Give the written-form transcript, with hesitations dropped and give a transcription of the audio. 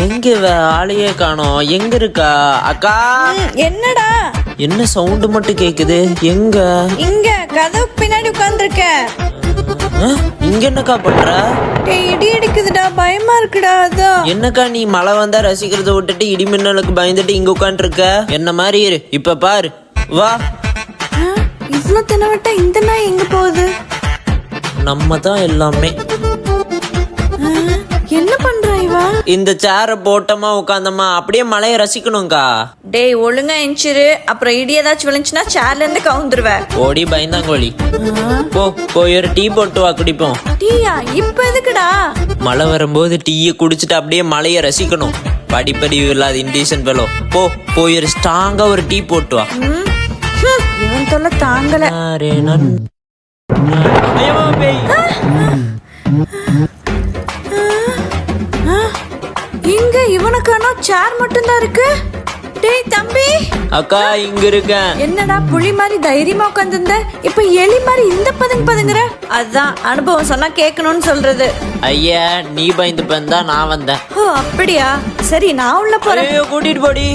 எங்க இவ ஆளையே காணோம். எங்க இருக்கா அக்கா? என்னடா? என்ன சவுண்ட் மட்டும் கேக்குது? எங்க? இங்க கதவு பின்னாடி உட்கார்ந்திருக்கேன். இங்க என்னக்கா பண்ற? இடி இடிக்குதுடா, பயமா இருக்குடா. அதான். என்னக்கா நீ மழை வந்தா ரசிக்கிறத விட்டுட்டு இடி மின்னலுக்கு பயந்துட்டு இங்க உட்காந்து இருக்க? என்ன மாதிரி இரு, இப்ப பாரு. வா. இவ்ளோ தினவட்ட இந்த நாய் எங்க போகுது? நம்ம தான் எல்லாமே. என்ன பண்றா இவ? இந்த சேர போட்டமா உட்காந்தமா அப்படியே மழையை ரசிக்கணும்க்கா. டேய் ஒழுங்கா எஞ்சிரு, அப்புறம் இடி ஏதாச்சும் விழுந்துச்சுன்னா சேர்ல இருந்து கவுந்துருவேன். ஓடி பயந்தாங்கோழி. போய் ஒரு டீ போட்டு வா, குடிப்போம். டீயா? இப்ப எதுக்குடா? மழை வரும்போது டீயை குடிச்சிட்டு அப்படியே மழையை ரசிக்கணும். படிப்பறிவு இல்லாத இன்டீசன் பெலோ. போய் ஒரு ஸ்ட்ராங்கா ஒரு டீ போட்டு வா. இவன் தொல்லை தாங்கல. இங்க இவனுக்கான சேர் மட்டும் தான் இருக்கு. டேய் தம்பி. அக்கா இங்க இருக்கேன். என்னடா புலி மாதிரி தைரியமா உட்கார்ந்திருந்த, இப்ப எலி மாதிரி இந்த பதுங்குற? அதான் அனுபவம் சொன்னா கேட்கணும்னு சொல்றது. ஐயா நீ பயந்து தான் நான் வந்தேன். ஓ அப்படியா? சரி நான் உள்ள போறேன். கூட்டிட்டு போடி.